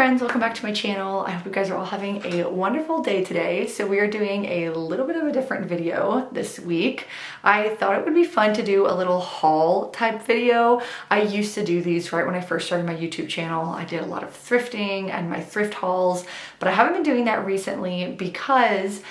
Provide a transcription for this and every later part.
friends, welcome back to my channel. I hope you guys are all having a wonderful day today. So we are doing a little bit of a different video this week. I thought it would be fun to do a little haul type video. I used to do these right when I first started my YouTube channel. I did a lot of thrifting and my thrift hauls, but I haven't been doing that recently because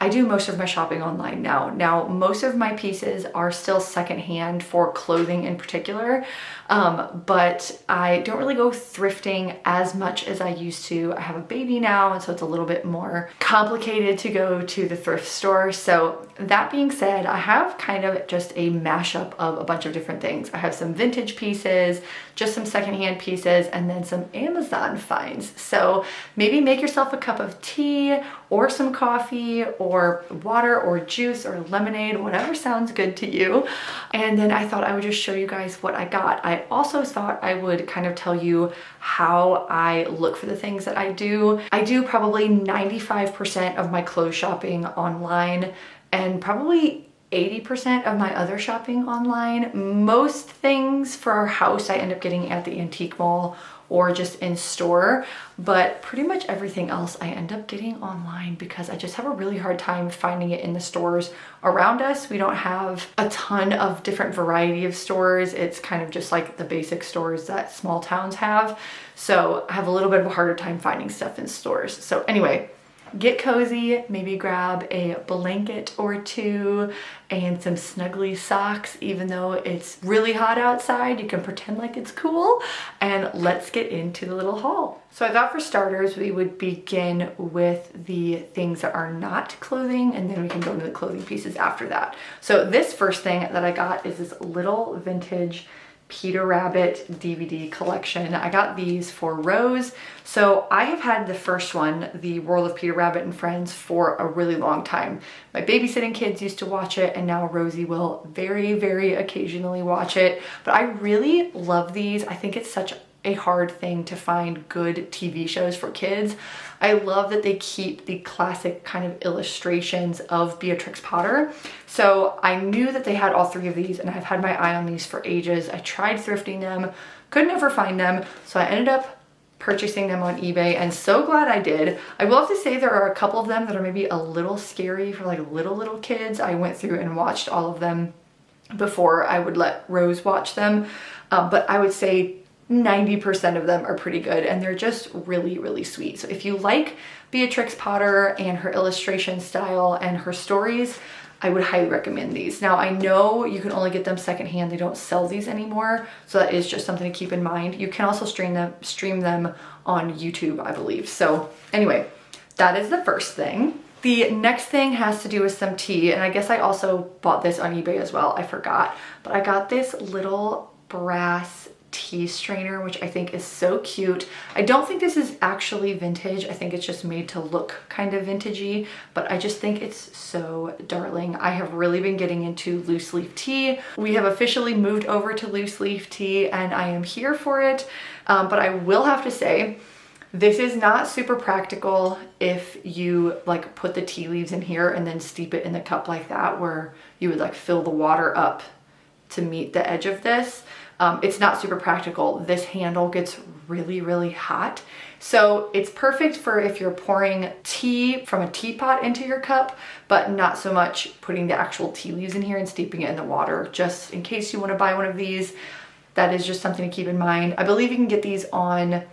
I do most of my shopping online now. Now, most of my pieces are still secondhand for clothing in particular, but I don't really go thrifting as much as I used to. I have a baby now, and so it's a little bit more complicated to go to the thrift store. So that being said, I have kind of just a mashup of a bunch of different things. I have some vintage pieces, just some secondhand pieces, and then some Amazon finds. So maybe make yourself a cup of tea or some coffee or water or juice or lemonade, whatever sounds good to you. And then I thought I would just show you guys what I got. I also thought I would kind of tell you how I look for the things that I do. I do probably 95% of my clothes shopping online and probably 80% of my other shopping online. Most things for our house I end up getting at the antique mall or just in store, but pretty much everything else I end up getting online because I just have a really hard time finding it in the stores around us. We don't have a ton of different variety of stores. It's kind of just like the basic stores that small towns have. So I have a little bit of a harder time finding stuff in stores. So anyway, get cozy, maybe grab a blanket or two and some snuggly socks. Even though it's really hot outside, you can pretend like it's cool, and let's get into the little haul. So I thought for starters, we would begin with the things that are not clothing, and then we can go into the clothing pieces after that. So this first thing that I got is this little vintage Peter Rabbit DVD collection. I got these for Rose. So I have had the first one, The World of Peter Rabbit and Friends, for a really long time. My babysitting kids used to watch it, and now Rosie will very, very occasionally watch it. But I really love these. I think it's such a hard thing to find good TV shows for kids. I love that they keep the classic kind of illustrations of Beatrix Potter. So I knew that they had all three of these, and I've had my eye on these for ages. I tried thrifting them, could never find them, so I ended up purchasing them on eBay, and so glad I did. I will have to say there are a couple of them that are maybe a little scary for like little kids. I went through and watched all of them before I would let Rose watch them, but I would say 90% of them are pretty good, and they're just really, really sweet. So if you like Beatrix Potter and her illustration style and her stories, I would highly recommend these. Now, I know you can only get them secondhand. They don't sell these anymore, so that is just something to keep in mind. You can also stream them on YouTube, I believe. So anyway, that is the first thing. The next thing has to do with some tea, and I guess I also bought this on eBay as well. I forgot, but I got this little brass tea strainer, which I think is so cute. I don't think this is actually vintage. I think it's just made to look kind of vintagey, but I just think it's so darling. I have really been getting into loose leaf tea. We have officially moved over to loose leaf tea, and I am here for it. But I will have to say, this is not super practical if you like put the tea leaves in here and then steep it in the cup like that, where you would like fill the water up to meet the edge of this. It's not super practical. This handle gets really, really hot. So it's perfect for if you're pouring tea from a teapot into your cup, but not so much putting the actual tea leaves in here and steeping it in the water. Just in case you want to buy one of these, that is just something to keep in mind. I believe you can get these on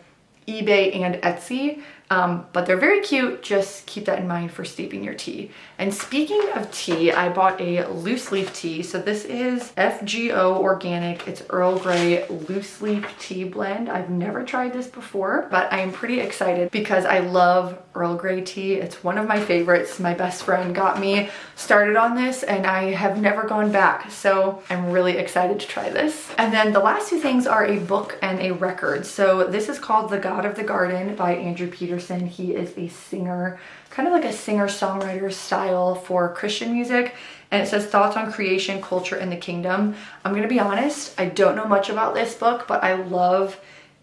eBay and Etsy, but they're very cute. Just keep that in mind for steeping your tea. And speaking of tea, I bought a loose leaf tea. So this is FGO Organic. It's Earl Grey loose leaf tea blend. I've never tried this before, but I am pretty excited because I love Earl Grey tea. It's one of my favorites. My best friend got me started on this, and I have never gone back. So I'm really excited to try this. And then the last two things are a book and a record. So this is called The God of the Garden by Andrew Peterson. He is a singer, kind of like a singer-songwriter style for Christian music. And it says thoughts on creation, culture, and the kingdom. I'm gonna be honest, I don't know much about this book, but I love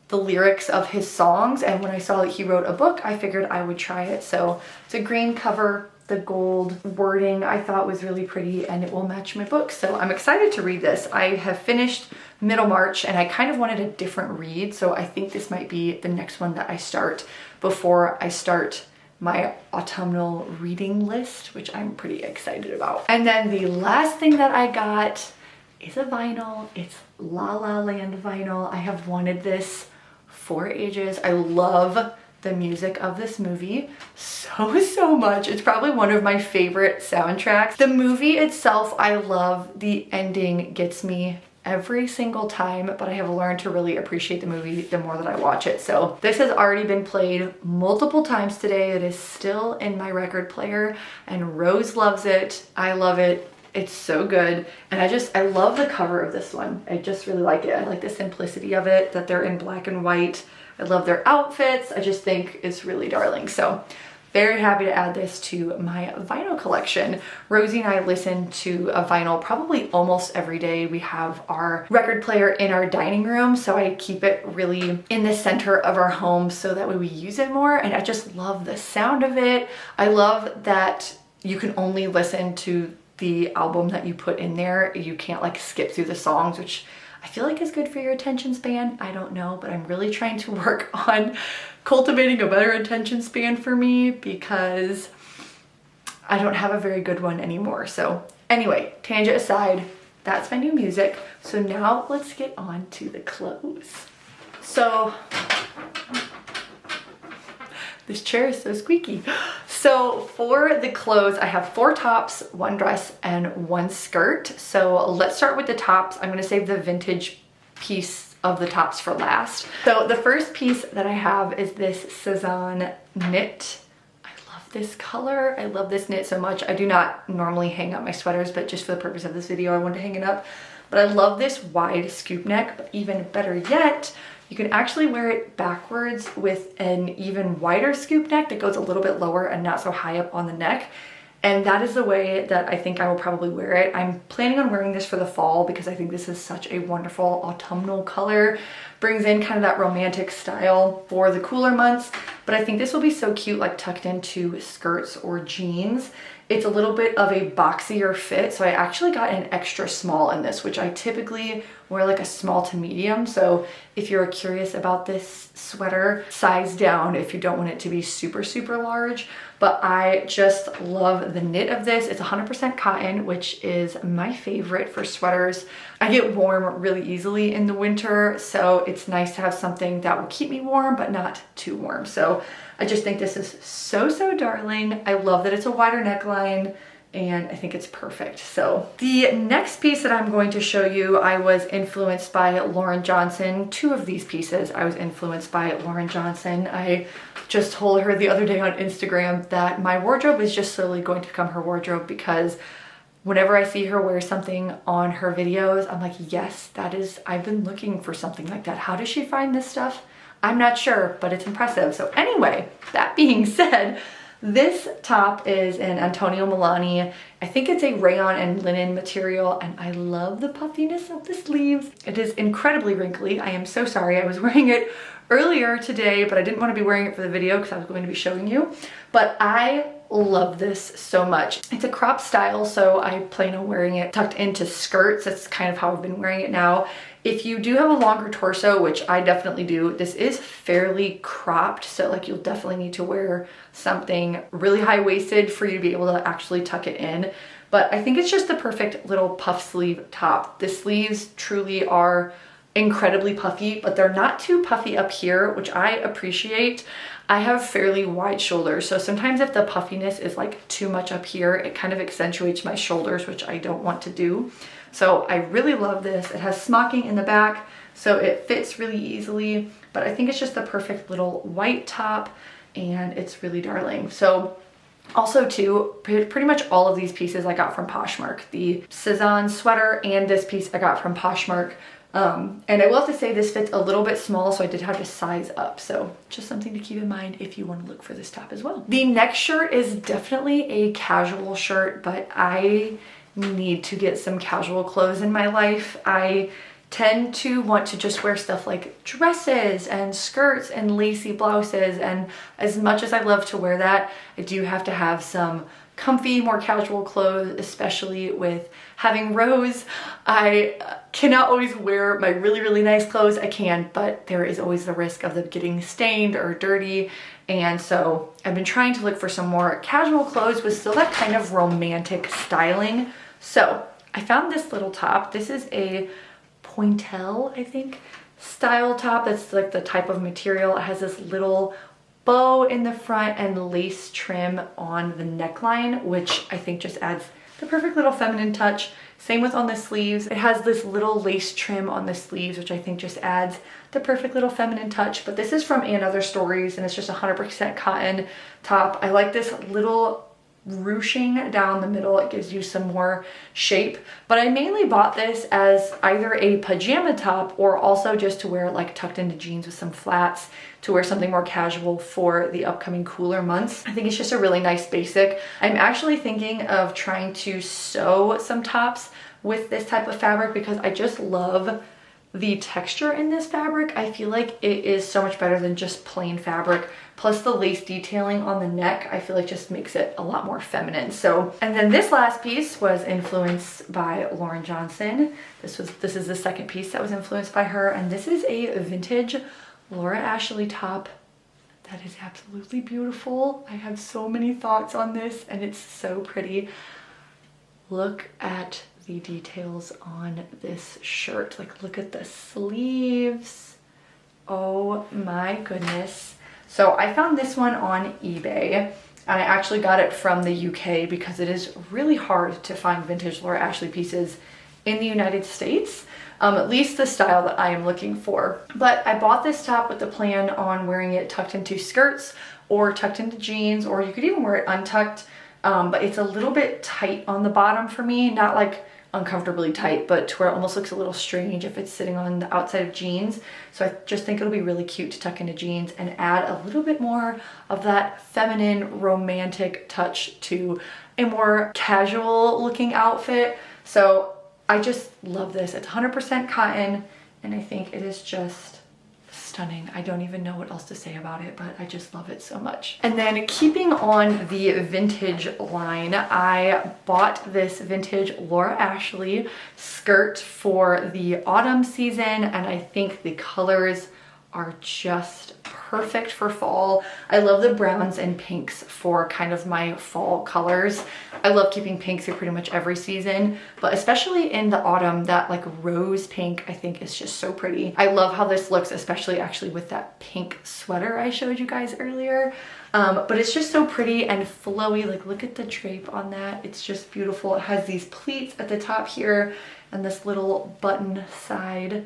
the lyrics of his songs. And when I saw that he wrote a book, I figured I would try it. So it's a green cover. The gold wording I thought was really pretty, and it will match my book. So I'm excited to read this. I have finished Middlemarch and I kind of wanted a different read. So I think this might be the next one that I start before I start my autumnal reading list, which I'm pretty excited about. And then the last thing that I got is a vinyl. It's La La Land vinyl. I have wanted this for ages. I love the music of this movie so much. It's probably one of my favorite soundtracks. The movie itself, I love. The ending gets me every single time, but I have learned to really appreciate the movie the more that I watch it. So this has already been played multiple times today. It is still in my record player and Rose loves it. I love it. It's so good. And I love the cover of this one. I just really like it. I like the simplicity of it, that they're in black and white. I love their outfits. I just think it's really darling. So very happy to add this to my vinyl collection. Rosie and I listen to a vinyl probably almost every day. We have our record player in our dining room, so I keep it really in the center of our home so that way we use it more. And I just love the sound of it. I love that you can only listen to the album that you put in there. You can't like skip through the songs, which I feel like is good for your attention span. I don't know, but I'm really trying to work on cultivating a better attention span for me because I don't have a very good one anymore. So anyway, tangent aside, that's my new music. So now let's get on to the clothes. So this chair is so squeaky. So for the clothes, I have 4 tops, 1 dress, and 1 skirt. So let's start with the tops. I'm gonna save the vintage piece of the tops for last. So the first piece that I have is this Cezanne knit. I love this color. I love this knit so much. I do not normally hang up my sweaters, but just for the purpose of this video, I wanted to hang it up. But I love this wide scoop neck, but even better yet, you can actually wear it backwards with an even wider scoop neck that goes a little bit lower and not so high up on the neck. And that is the way that I think I will probably wear it. I'm planning on wearing this for the fall because I think this is such a wonderful autumnal color. Brings in kind of that romantic style for the cooler months. But I think this will be so cute, like tucked into skirts or jeans. It's a little bit of a boxier fit. So I actually got an extra small in this, which I typically wear like a small to medium. So if you're curious about this sweater, size down if you don't want it to be super large. But I just love the knit of this. It's 100% cotton, which is my favorite for sweaters. I get warm really easily in the winter, so it's nice to have something that will keep me warm, but not too warm. So I just think this is so darling. I love that it's a wider neckline, and I think it's perfect. So the next piece that I'm going to show you, I was influenced by Lauren Johnson. 2 of these pieces, I was influenced by Lauren Johnson. I just told her the other day on Instagram that my wardrobe is just slowly going to become her wardrobe because whenever I see her wear something on her videos, I'm like, yes, that is, I've been looking for something like that. How does she find this stuff? I'm not sure, but it's impressive. So anyway, that being said, this top is an Antonio Milani. I think it's a rayon and linen material, and I love the puffiness of the sleeves. It is incredibly wrinkly. I am so sorry. I was wearing it earlier today, but I didn't want to be wearing it for the video because I was going to be showing you. But I love this so much. It's a crop style, so I plan on wearing it tucked into skirts. That's kind of how I've been wearing it now. If you do have a longer torso, which I definitely do, this is fairly cropped, so like you'll definitely need to wear something really high-waisted for you to be able to actually tuck it in. But I think it's just the perfect little puff sleeve top. The sleeves truly are incredibly puffy, but they're not too puffy up here, which I appreciate. I have fairly wide shoulders, so sometimes if the puffiness is like too much up here, it kind of accentuates my shoulders, which I don't want to do. So I really love this. It has smocking in the back, so it fits really easily, but I think it's just the perfect little white top, and it's really darling. So also too, pretty much all of these pieces I got from Poshmark. The Cezanne sweater and this piece I got from Poshmark. And I will have to say this fits a little bit small, so I did have to size up. So just something to keep in mind if you want to look for this top as well. The next shirt is definitely a casual shirt, but I need to get some casual clothes in my life. I tend to want to just wear stuff like dresses and skirts and lacy blouses, and as much as I love to wear that, I do have to have some comfy, more casual clothes, especially with having Rose. I cannot always wear my really, really nice clothes. I can, but there is always the risk of them getting stained or dirty. And so I've been trying to look for some more casual clothes with still that kind of romantic styling. So I found this little top. This is a pointelle, I think, style top. That's like the type of material. It has this little bow in the front and lace trim on the neckline, which I think just adds the perfect little feminine touch. Same with on the sleeves. It has this little lace trim on the sleeves, which I think just adds the perfect little feminine touch. But this is from &Other Stories, and it's just 100% cotton top. I like this little ruching down the middle. It gives you some more shape, but I mainly bought this as either a pajama top or also just to wear like tucked into jeans with some flats, to wear something more casual for the upcoming cooler months. I think it's just a really nice basic. I'm actually thinking of trying to sew some tops with this type of fabric because I just love the texture in this fabric. I feel like it is so much better than just plain fabric. Plus the lace detailing on the neck, I feel like just makes it a lot more feminine. So, and then this last piece was influenced by Lauren Johnson. This is the second piece that was influenced by her. And this is a vintage Laura Ashley top that is absolutely beautiful. I have so many thoughts on this and it's so pretty. Look at the details on this shirt. Like, look at the sleeves. Oh my goodness. So I found this one on eBay, and I actually got it from the UK because it is really hard to find vintage Laura Ashley pieces in the United States, at least the style that I am looking for. But I bought this top with the plan on wearing it tucked into skirts or tucked into jeans, or you could even wear it untucked, but it's a little bit tight on the bottom for me, not like uncomfortably tight, but to where it almost looks a little strange if it's sitting on the outside of jeans. So I just think it'll be really cute to tuck into jeans and add a little bit more of that feminine romantic touch to a more casual looking outfit. So I just love this. It's 100% cotton and I think it is just stunning. I don't even know what else to say about it, but I just love it so much. And then keeping on the vintage line, I bought this vintage Laura Ashley skirt for the autumn season, and I think the colors are just perfect for fall. I love the browns and pinks for kind of my fall colors. I love keeping pink through pretty much every season, but especially in the autumn, that like rose pink I think is just so pretty. I love how this looks, especially actually with that pink sweater I showed you guys earlier. But it's just so pretty and flowy. Like, look at the drape on that. It's just beautiful. It has these pleats at the top here and this little button side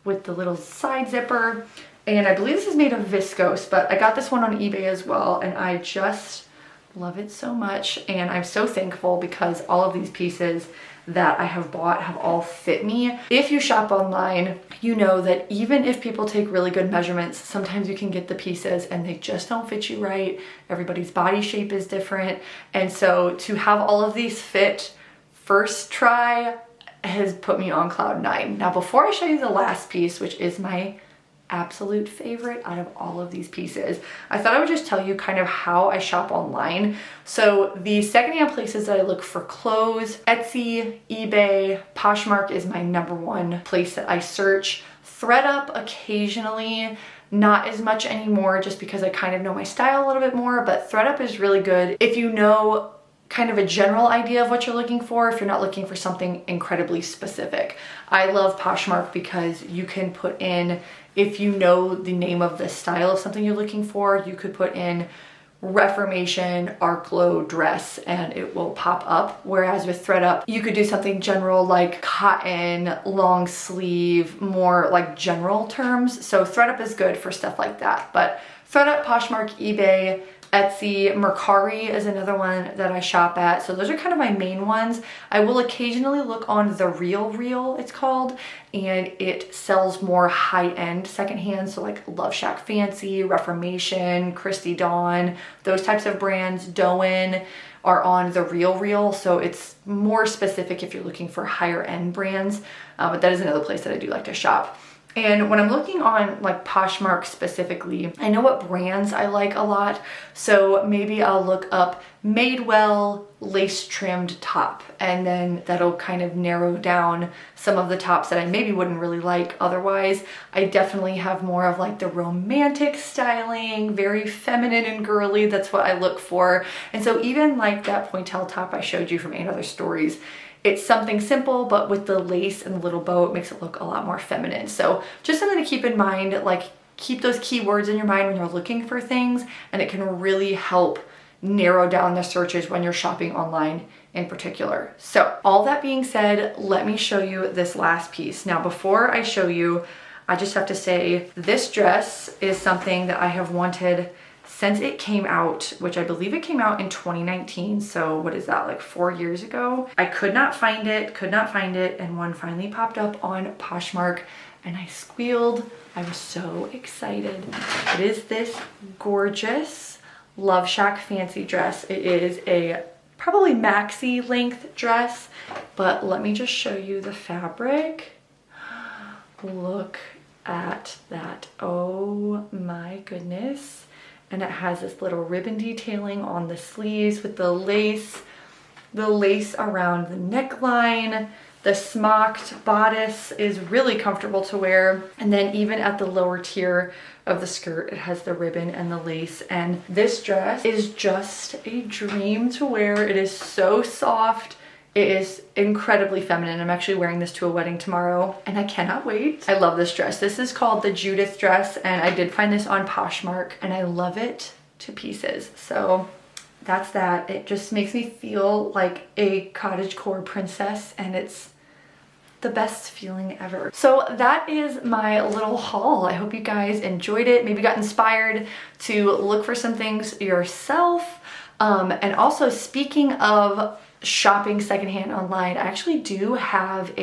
with the little side zipper. And I believe this is made of viscose, but I got this one on eBay as well, and I just love it so much. And I'm so thankful because all of these pieces that I have bought have all fit me. If you shop online, you know that even if people take really good measurements, sometimes you can get the pieces and they just don't fit you right. Everybody's body shape is different. And so to have all of these fit first try has put me on cloud 9. Now, before I show you the last piece, which is my absolute favorite out of all of these pieces, I thought I would just tell you kind of how I shop online. So the secondhand places that I look for clothes, Etsy, eBay, Poshmark is my #1 place that I search. ThredUp occasionally, not as much anymore just because I kind of know my style a little bit more, but ThredUp is really good if you know kind of a general idea of what you're looking for, if you're not looking for something incredibly specific. I love Poshmark because you can put in, if you know the name of the style of something you're looking for, you could put in Reformation Arclo dress and it will pop up. Whereas with ThredUp, you could do something general like cotton, long sleeve, more like general terms. So ThredUp is good for stuff like that. But ThredUp, Poshmark, eBay, Etsy, Mercari is another one that I shop at. So those are kind of my main ones. I will occasionally look on The Real, it's called, and it sells more high-end secondhand. So like Love Shack Fancy, Reformation, Christy Dawn, those types of brands. Doen are on The Real, so it's more specific if you're looking for higher end brands. But that is another place that I do like to shop. And when I'm looking on like Poshmark specifically, I know what brands I like a lot. So maybe I'll look up Madewell lace trimmed top, and then that'll kind of narrow down some of the tops that I maybe wouldn't really like otherwise. I definitely have more of like the romantic styling, very feminine and girly. That's what I look for. And so even like that pointelle top I showed you from 8 Other Stories, it's something simple, but with the lace and the little bow, it makes it look a lot more feminine. So just something to keep in mind, like keep those keywords in your mind when you're looking for things, and it can really help narrow down the searches when you're shopping online in particular. So all that being said, let me show you this last piece. Now, before I show you, I just have to say this dress is something that I have wanted since it came out, which I believe it came out in 2019. So what is that, like 4 years ago? I could not find it, and one finally popped up on Poshmark and I squealed. I was so excited. It is this gorgeous Love Shack fancy dress. It is a probably maxi length dress, but let me just show you the fabric. Look at that. Oh my goodness. And it has this little ribbon detailing on the sleeves with the lace around the neckline. The smocked bodice is really comfortable to wear. And then even at the lower tier of the skirt, it has the ribbon and the lace. And this dress is just a dream to wear. It is so soft. It is incredibly feminine. I'm actually wearing this to a wedding tomorrow and I cannot wait. I love this dress. This is called the Judith dress, and I did find this on Poshmark and I love it to pieces. So that's that. It just makes me feel like a cottagecore princess, and it's the best feeling ever. So that is my little haul. I hope you guys enjoyed it, maybe got inspired to look for some things yourself. And also, speaking of shopping secondhand online, I actually do have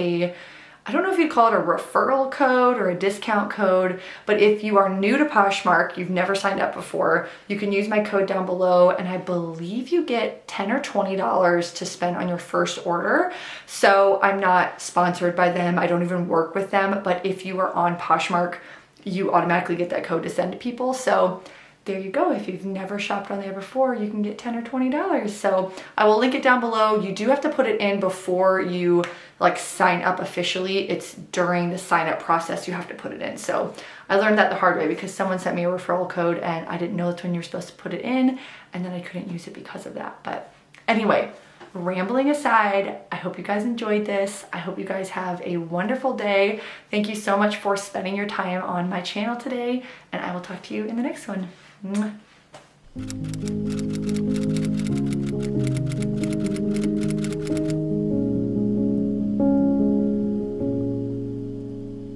I don't know if you'd call it a referral code or a discount code, but if you are new to Poshmark, you've never signed up before, you can use my code down below, and I believe you get $10 or $20 to spend on your first order. So I'm not sponsored by them. I don't even work with them, but if you are on Poshmark, you automatically get that code to send to people. So there you go. If you've never shopped on there before, you can get $10 or $20. So I will link it down below. You do have to put it in before you like sign up officially. It's during the sign up process you have to put it in. So I learned that the hard way because someone sent me a referral code and I didn't know that's when you were supposed to put it in, and then I couldn't use it because of that. But anyway, rambling aside, I hope you guys enjoyed this. I hope you guys have a wonderful day. Thank you so much for spending your time on my channel today, and I will talk to you in the next one. Mwah.